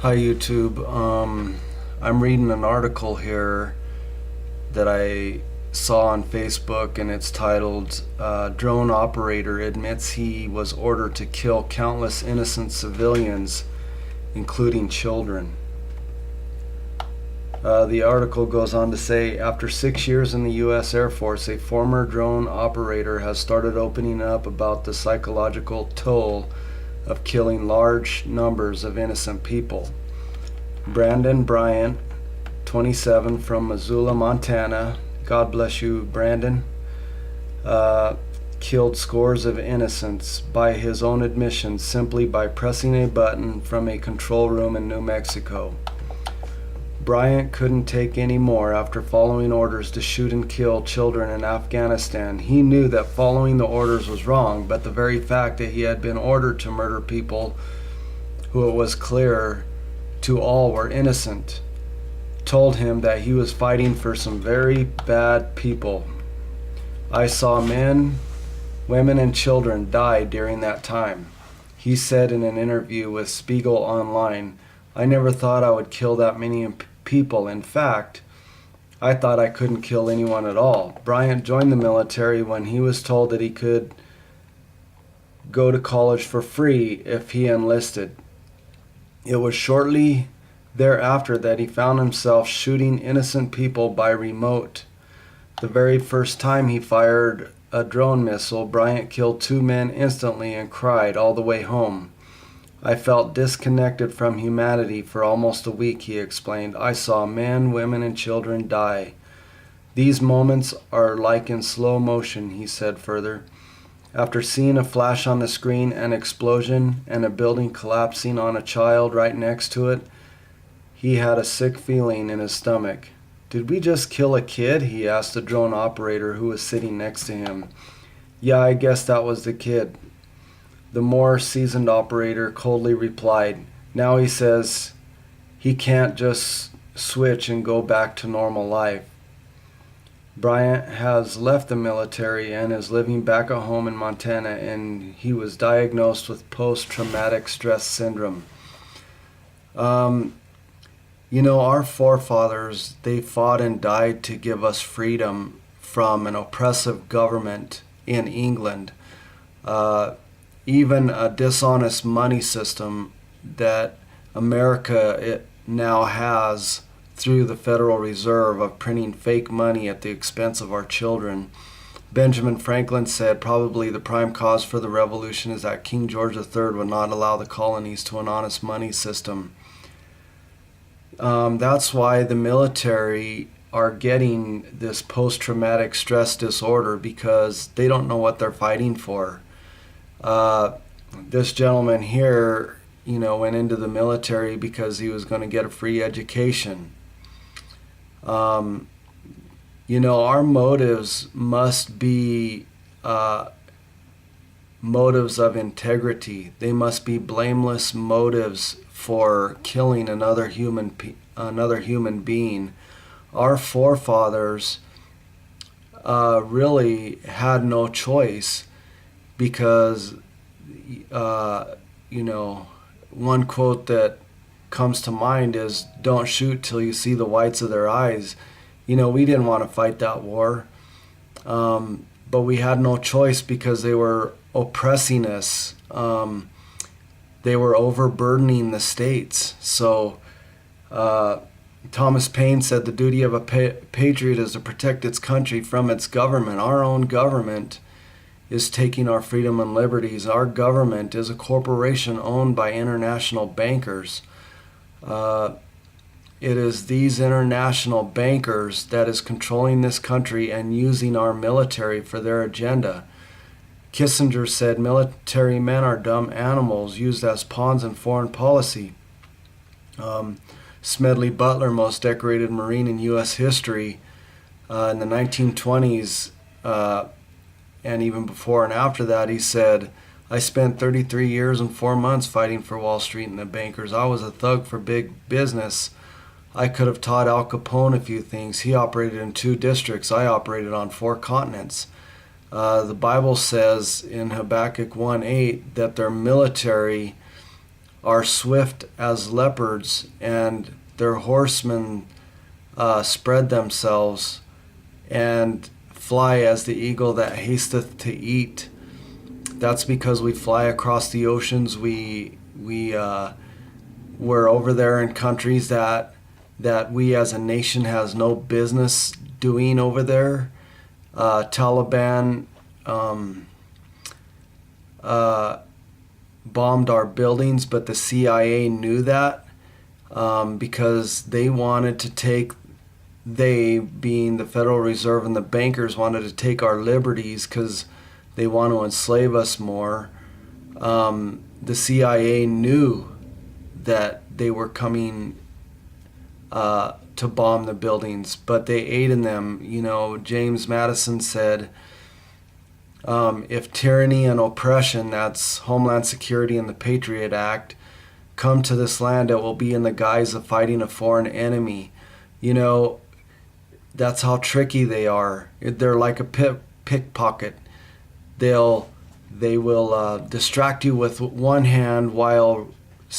Hi YouTube. I'm reading an article here that I saw on Facebook, and it's titled Drone Operator Admits He Was Ordered to Kill Countless Innocent Civilians, Including Children. The article goes on to say, after 6 years in the U.S. Air Force, a former drone operator has started opening up about the psychological toll of killing large numbers of innocent people. Brandon Bryant, 27, from Missoula, Montana, God bless you, Brandon, killed scores of innocents by his own admission simply by pressing a button from a control room in New Mexico. Bryant couldn't take any more after following orders to shoot and kill children in Afghanistan. He knew that following the orders was wrong, but the very fact that he had been ordered to murder people who it was clear to all were innocent told him that he was fighting for some very bad people. I saw men, women, and children die during that time, he said in an interview with Spiegel Online. I never thought I would kill that many people. In fact, I thought I couldn't kill anyone at all. Bryant joined the military when he was told that he could go to college for free if he enlisted. It was shortly thereafter that he found himself shooting innocent people by remote. The very first time he fired a drone missile, Bryant killed 2 men instantly and cried all the way home. I felt disconnected from humanity for almost a week, he explained. I saw men, women, and children die. These moments are like in slow motion, he said further. After seeing a flash on the screen, an explosion, and a building collapsing on a child right next to it, he had a sick feeling in his stomach. Did we just kill a kid? He asked the drone operator who was sitting next to him. Yeah, I guess that was the kid. The more seasoned operator coldly replied. Now he says he can't just switch and go back to normal life. Bryant has left the military and is living back at home in Montana, and he was diagnosed with post-traumatic stress syndrome. Our forefathers, they fought and died to give us freedom from an oppressive government in England. Even a dishonest money system that America it now has through the Federal Reserve of printing fake money at the expense of our children. Benjamin Franklin said probably the prime cause for the revolution is that King George III would not allow the colonies to an honest money system. That's why the military are getting this post-traumatic stress disorder, because they don't know what they're fighting for. This gentleman here, went into the military because he was going to get a free education. Our motives must be motives of integrity. They must be blameless motives for killing another human being. Our forefathers really had no choice, because one quote that comes to mind is, don't shoot till you see the whites of their eyes. We didn't want to fight that war, but we had no choice because they were oppressing us. They were overburdening the states. So Thomas Paine said the duty of a patriot is to protect its country from its government. Our own government is taking our freedom and liberties. Our government is a corporation owned by international bankers. It is these international bankers that is controlling this country and using our military for their agenda. Kissinger said military men are dumb animals used as pawns in foreign policy. Smedley Butler, most decorated Marine in U.S. history, in the 1920s, and even before and after that, he said, I spent 33 years and 4 months fighting for Wall Street and the bankers. I was a thug for big business. I could have taught Al Capone a few things. He operated in 2 districts. I operated on 4 continents. The Bible says in Habakkuk 1:8 that their military are swift as leopards, and their horsemen spread themselves and fly as the eagle that hasteth to eat. That's because we fly across the oceans. We're over there in countries that we as a nation has no business doing over there. Taliban bombed our buildings, but the CIA knew that because they wanted to take, they being the Federal Reserve and the bankers, wanted to take our liberties because they want to enslave us more. The CIA knew that they were coming to bomb the buildings, but they aided them. James Madison said, if tyranny and oppression, that's Homeland Security and the Patriot Act, come to this land, it will be in the guise of fighting a foreign enemy. That's how tricky they are. They're like a pickpocket. They will distract you with one hand while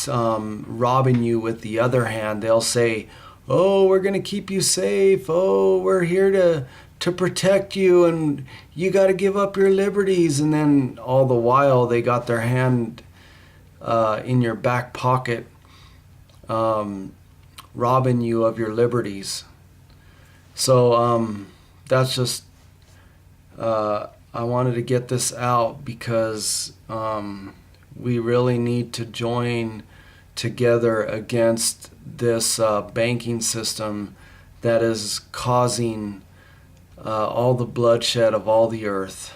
robbing you with the other hand. They'll say, "Oh, we're going to keep you safe. Oh, we're here to protect you, and you got to give up your liberties." And then all the while they got their hand in your back pocket, robbing you of your liberties. So that's just, I wanted to get this out because we really need to join together against this banking system that is causing all the bloodshed of all the earth.